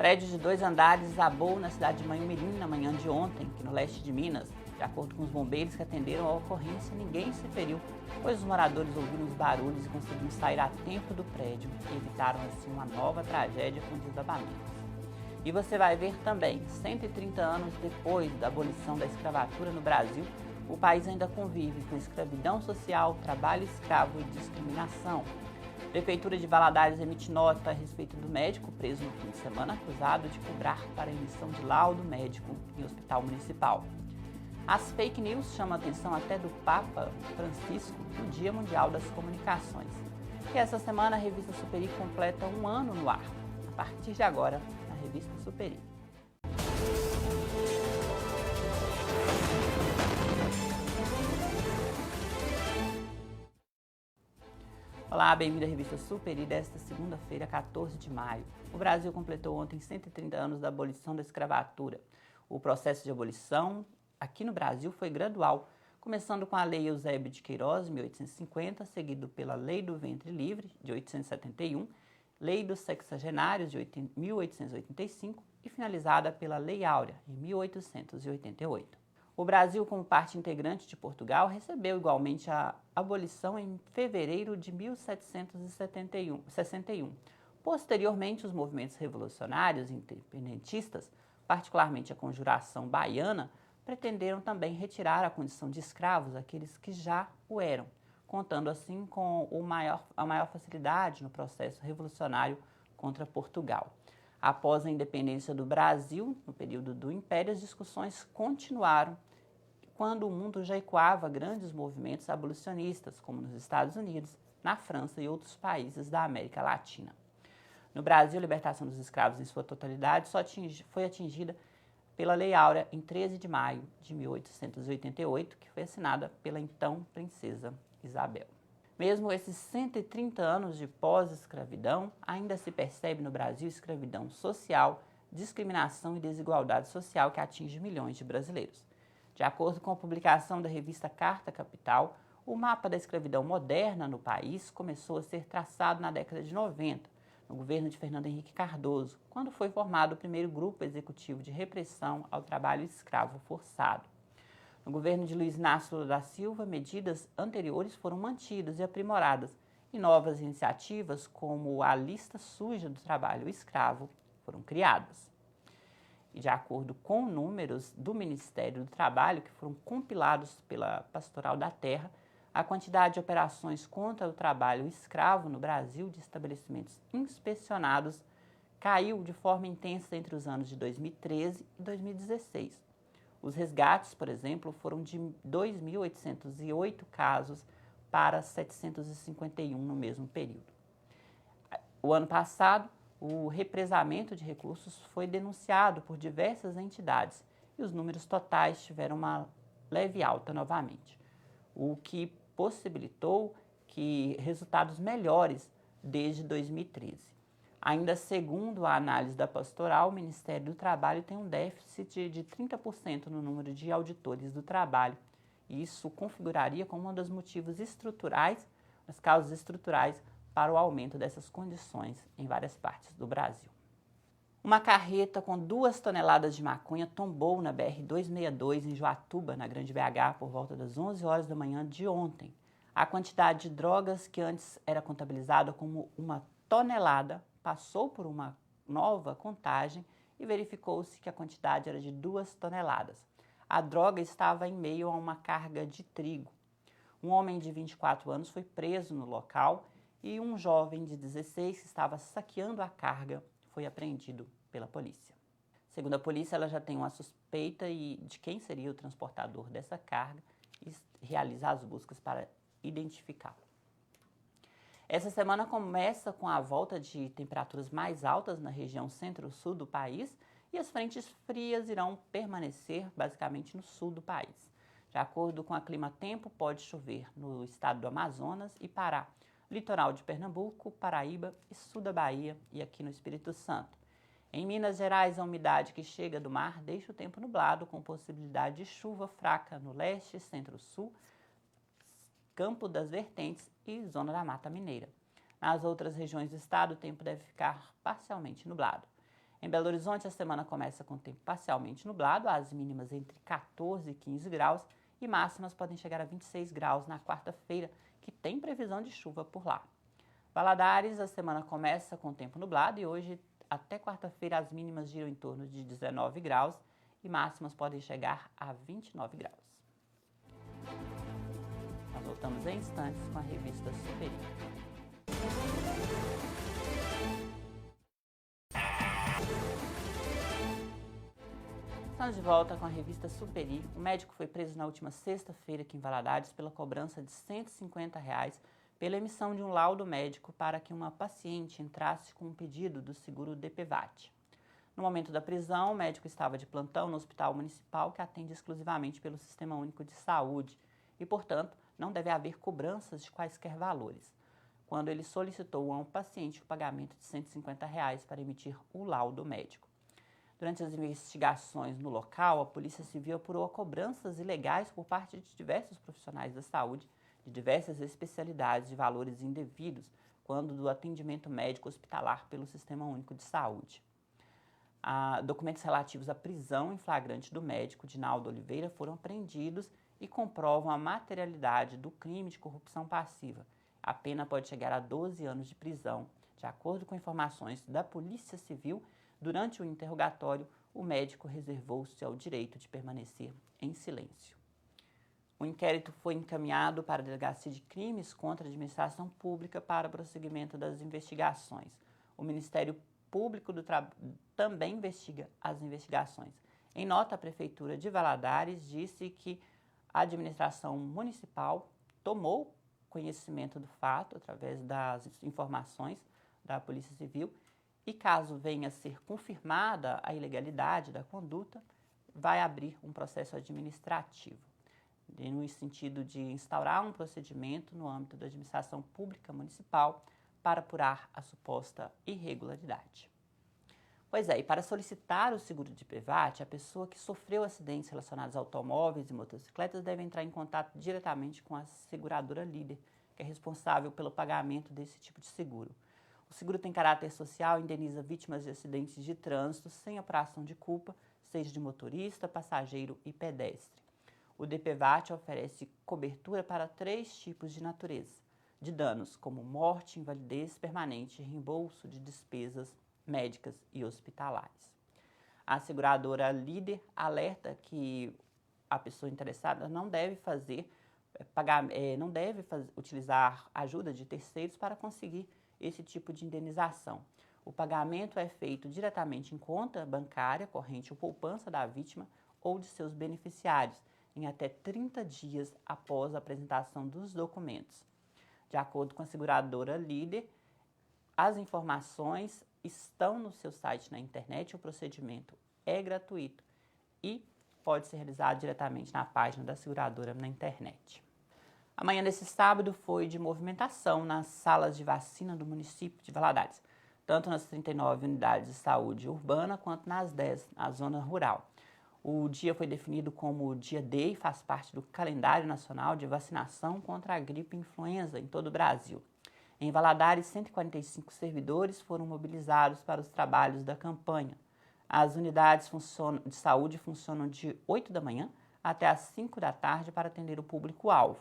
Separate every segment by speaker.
Speaker 1: Prédio de 2 andares desabou na cidade de Manhumirim na manhã de ontem, aqui no leste de Minas. De acordo com os bombeiros que atenderam a ocorrência, ninguém se feriu, pois os moradores ouviram os barulhos e conseguiram sair a tempo do prédio e evitaram assim uma nova tragédia com desabamentos. E você vai ver também, 130 anos depois da abolição da escravatura no Brasil, o país ainda convive com escravidão social, trabalho escravo e discriminação. A Prefeitura de Valadares emite nota a respeito do médico preso no fim de semana acusado de cobrar para a emissão de laudo médico em hospital municipal. As fake news chamam a atenção até do Papa Francisco no Dia Mundial das Comunicações. E essa semana a revista Superi completa 1 ano no ar. A partir de agora, na revista Superi. Olá, bem-vindo à revista Superi desta segunda-feira, 14 de maio. O Brasil completou ontem 130 anos da abolição da escravatura. O processo de abolição aqui no Brasil foi gradual, começando com a Lei Eusébio de Queiroz, de 1850, seguido pela Lei do Ventre Livre, de 1871, Lei dos Sexagenários, de 1885 e finalizada pela Lei Áurea, em 1888. O Brasil, como parte integrante de Portugal, recebeu igualmente a abolição em fevereiro de 1761. Posteriormente, os movimentos revolucionários e independentistas, particularmente a Conjuração Baiana, pretenderam também retirar a condição de escravos àqueles que já o eram, contando assim com a maior facilidade no processo revolucionário contra Portugal. Após a independência do Brasil, no período do Império, as discussões continuaram quando o mundo já ecoava grandes movimentos abolicionistas, como nos Estados Unidos, na França e outros países da América Latina. No Brasil, a libertação dos escravos em sua totalidade foi atingida pela Lei Áurea em 13 de maio de 1888, que foi assinada pela então Princesa Isabel. Mesmo esses 130 anos de pós-escravidão, ainda se percebe no Brasil escravidão social, discriminação e desigualdade social que atinge milhões de brasileiros. De acordo com a publicação da revista Carta Capital, o mapa da escravidão moderna no país começou a ser traçado na década de 90, no governo de Fernando Henrique Cardoso, quando foi formado o primeiro grupo executivo de repressão ao trabalho escravo forçado. No governo de Luiz Inácio Lula da Silva, medidas anteriores foram mantidas e aprimoradas, e novas iniciativas, como a lista suja do trabalho escravo, foram criadas. E de acordo com números do Ministério do Trabalho, que foram compilados pela Pastoral da Terra, a quantidade de operações contra o trabalho escravo no Brasil de estabelecimentos inspecionados caiu de forma intensa entre os anos de 2013 e 2016. Os resgates, por exemplo, foram de 2.808 casos para 751 no mesmo período. O ano passado, o represamento de recursos foi denunciado por diversas entidades e os números totais tiveram uma leve alta novamente, o que possibilitou resultados melhores desde 2013. Ainda segundo a análise da Pastoral, o Ministério do Trabalho tem um déficit de 30% no número de auditores do trabalho. E isso configuraria como um dos motivos estruturais, as causas estruturais para o aumento dessas condições em várias partes do Brasil. Uma carreta com 2 toneladas de maconha tombou na BR-262 em Joatuba, na Grande BH, por volta das 11 horas da manhã de ontem. A quantidade de drogas que antes era contabilizada como 1 tonelada passou por uma nova contagem e verificou-se que a quantidade era de 2 toneladas. A droga estava em meio a uma carga de trigo. Um homem de 24 anos foi preso no local e um jovem de 16 que estava saqueando a carga foi apreendido pela polícia. Segundo a polícia, ela já tem uma suspeita de quem seria o transportador dessa carga e realiza as buscas para identificá-lo. Essa semana começa com a volta de temperaturas mais altas na região centro-sul do país e as frentes frias irão permanecer basicamente no sul do país. De acordo com a Climatempo, pode chover no estado do Amazonas e Pará, litoral de Pernambuco, Paraíba e sul da Bahia e aqui no Espírito Santo. Em Minas Gerais, a umidade que chega do mar deixa o tempo nublado, com possibilidade de chuva fraca no leste, centro-sul, Campo das Vertentes e zona da Mata Mineira. Nas outras regiões do estado, o tempo deve ficar parcialmente nublado. Em Belo Horizonte, a semana começa com tempo parcialmente nublado, as mínimas entre 14 e 15 graus e máximas podem chegar a 26 graus na quarta-feira, que tem previsão de chuva por lá. Valadares, a semana começa com tempo nublado e hoje até quarta-feira as mínimas giram em torno de 19 graus e máximas podem chegar a 29 graus. Nós voltamos em instantes com a revista Superi. Estamos de volta com a revista Superi. O médico foi preso na última sexta-feira aqui em Valadares pela cobrança de R$ 150 pela emissão de um laudo médico para que uma paciente entrasse com um pedido do seguro DPVAT. No momento da prisão, o médico estava de plantão no hospital municipal que atende exclusivamente pelo Sistema Único de Saúde e, portanto, não deve haver cobranças de quaisquer valores. Quando ele solicitou a um paciente o pagamento de R$ 150 para emitir o laudo médico. Durante as investigações no local, a Polícia Civil apurou cobranças ilegais por parte de diversos profissionais da saúde, de diversas especialidades de valores indevidos, quando do atendimento médico hospitalar pelo Sistema Único de Saúde. Documentos relativos à prisão em flagrante do médico Dinaldo Oliveira foram apreendidos e comprovam a materialidade do crime de corrupção passiva. A pena pode chegar a 12 anos de prisão. De acordo com informações da Polícia Civil, durante o interrogatório, o médico reservou-se ao direito de permanecer em silêncio. O inquérito foi encaminhado para a Delegacia de Crimes contra a Administração Pública para prosseguimento das investigações. O Ministério Público do Trabalho também investiga as investigações. Em nota, a Prefeitura de Valadares disse que a administração municipal tomou conhecimento do fato através das informações da Polícia Civil e, caso venha a ser confirmada a ilegalidade da conduta, vai abrir um processo administrativo, no sentido de instaurar um procedimento no âmbito da administração pública municipal para apurar a suposta irregularidade. Pois é, e para solicitar o seguro de DPVAT, a pessoa que sofreu acidentes relacionados a automóveis e motocicletas deve entrar em contato diretamente com a seguradora líder, que é responsável pelo pagamento desse tipo de seguro. O seguro tem caráter social e indeniza vítimas de acidentes de trânsito sem apuração de culpa, seja de motorista, passageiro e pedestre. O DPVAT oferece cobertura para 3 tipos de natureza, de danos como morte, invalidez permanente e reembolso de despesas médicas e hospitalares. A seguradora líder alerta que a pessoa interessada não deve utilizar ajuda de terceiros para conseguir esse tipo de indenização. O pagamento é feito diretamente em conta bancária, corrente ou poupança da vítima ou de seus beneficiários, em até 30 dias após a apresentação dos documentos. De acordo com a seguradora líder, as informações estão no seu site na internet, o procedimento é gratuito e pode ser realizado diretamente na página da seguradora na internet. Amanhã desse sábado foi de movimentação nas salas de vacina do município de Valadares, tanto nas 39 unidades de saúde urbana quanto nas 10 na zona rural. O dia foi definido como o Dia D e faz parte do calendário nacional de vacinação contra a gripe influenza em todo o Brasil. Em Valadares, 145 servidores foram mobilizados para os trabalhos da campanha. As unidades de saúde funcionam de 8 da manhã até às 5 da tarde para atender o público-alvo.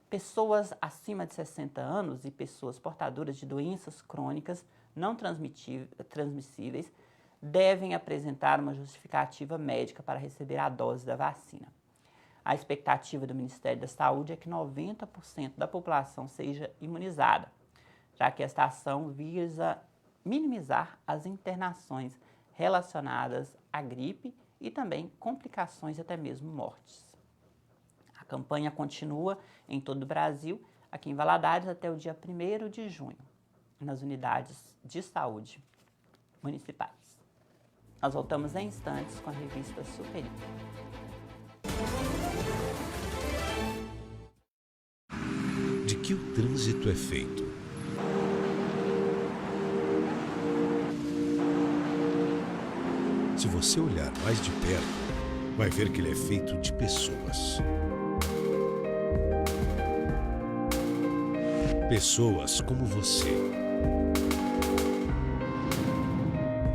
Speaker 1: Pessoas acima de 60 anos e pessoas portadoras de doenças crônicas não transmissíveis devem apresentar uma justificativa médica para receber a dose da vacina. A expectativa do Ministério da Saúde é que 90% da população seja imunizada, já que esta ação visa minimizar as internações relacionadas à gripe e também complicações e até mesmo mortes. A campanha continua em todo o Brasil, aqui em Valadares, até o dia 1º de junho, nas unidades de saúde municipais. Nós voltamos em instantes com a revista Superi.
Speaker 2: De que o trânsito é feito? Se você olhar mais de perto, vai ver que ele é feito de pessoas. Pessoas como você,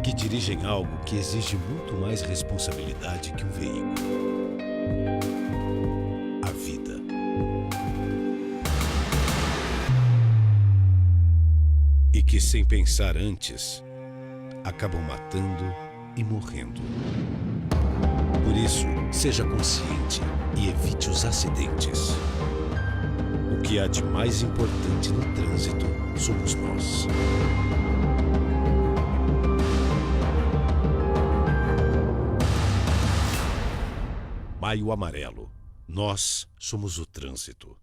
Speaker 2: que dirigem algo que exige muito mais responsabilidade que um veículo. A vida. E que, sem pensar antes, acabam matando e morrendo. Por isso, seja consciente e evite os acidentes. O que há de mais importante no trânsito somos nós. Maio Amarelo. Nós somos o trânsito.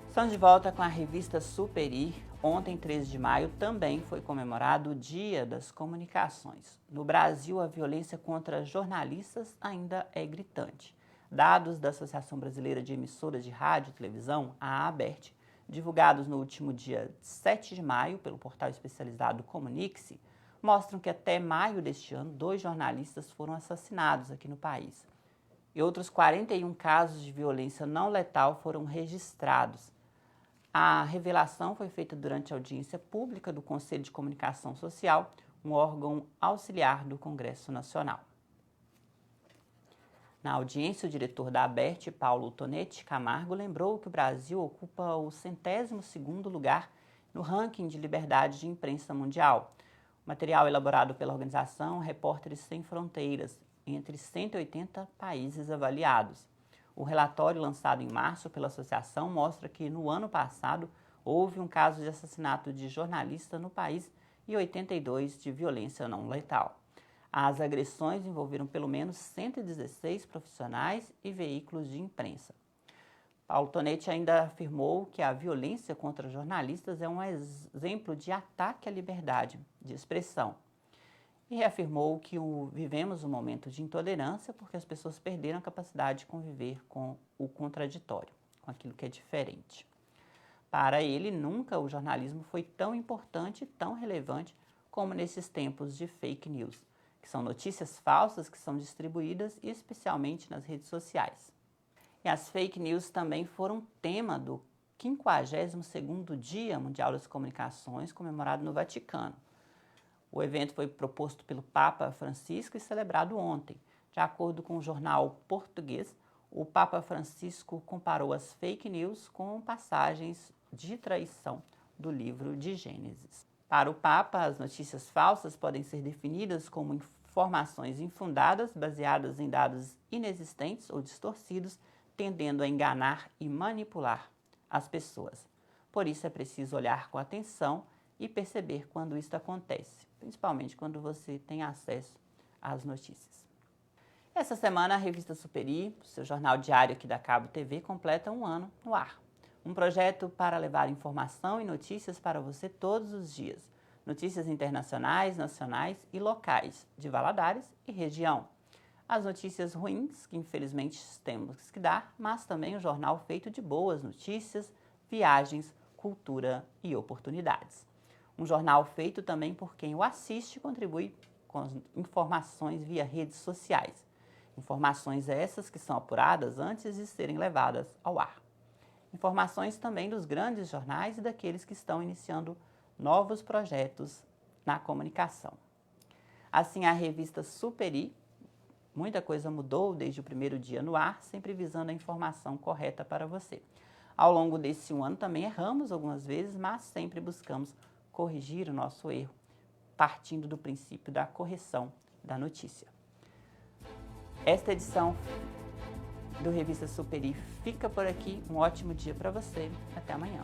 Speaker 1: Estamos de volta com a revista Superi. Ontem, 13 de maio, também foi comemorado o Dia das Comunicações. No Brasil, a violência contra jornalistas ainda é gritante. Dados da Associação Brasileira de Emissoras de Rádio e Televisão, a ABERT, divulgados no último dia 7 de maio pelo portal especializado Comunique-se, mostram que até maio deste ano, 2 jornalistas foram assassinados aqui no país. E outros 41 casos de violência não letal foram registrados. A revelação foi feita durante a audiência pública do Conselho de Comunicação Social, um órgão auxiliar do Congresso Nacional. Na audiência, o diretor da ABERT, Paulo Tonetti Camargo, lembrou que o Brasil ocupa o 102º lugar no ranking de liberdade de imprensa mundial. O material elaborado pela organização Repórteres Sem Fronteiras, entre 180 países avaliados. O relatório lançado em março pela associação mostra que no ano passado houve um caso de assassinato de jornalista no país e 82 de violência não letal. As agressões envolveram pelo menos 116 profissionais e veículos de imprensa. Paulo Tonetti ainda afirmou que a violência contra jornalistas é um exemplo de ataque à liberdade de expressão. E reafirmou que vivemos um momento de intolerância porque as pessoas perderam a capacidade de conviver com o contraditório, com aquilo que é diferente. Para ele, nunca o jornalismo foi tão importante e tão relevante como nesses tempos de fake news, que são notícias falsas que são distribuídas especialmente nas redes sociais. E as fake news também foram tema do 52º Dia Mundial das Comunicações, comemorado no Vaticano. O evento foi proposto pelo Papa Francisco e celebrado ontem. De acordo com o jornal português, o Papa Francisco comparou as fake news com passagens de traição do livro de Gênesis. Para o Papa, as notícias falsas podem ser definidas como informações infundadas, baseadas em dados inexistentes ou distorcidos, tendendo a enganar e manipular as pessoas. Por isso é preciso olhar com atenção e perceber quando isso acontece, principalmente quando você tem acesso às notícias. Essa semana, a revista Superi, seu jornal diário aqui da Cabo TV, completa um ano no ar. Um projeto para levar informação e notícias para você todos os dias. Notícias internacionais, nacionais e locais, de Valadares e região. As notícias ruins, que infelizmente temos que dar, mas também um jornal feito de boas notícias, viagens, cultura e oportunidades. Um jornal feito também por quem o assiste e contribui com informações via redes sociais. Informações essas que são apuradas antes de serem levadas ao ar. Informações também dos grandes jornais e daqueles que estão iniciando novos projetos na comunicação. Assim, a revista Superi, muita coisa mudou desde o primeiro dia no ar, sempre visando a informação correta para você. Ao longo desse ano também erramos algumas vezes, mas sempre buscamos corrigir o nosso erro, partindo do princípio da correção da notícia. Esta edição do Revista Superi fica por aqui. Um ótimo dia para você. Até amanhã.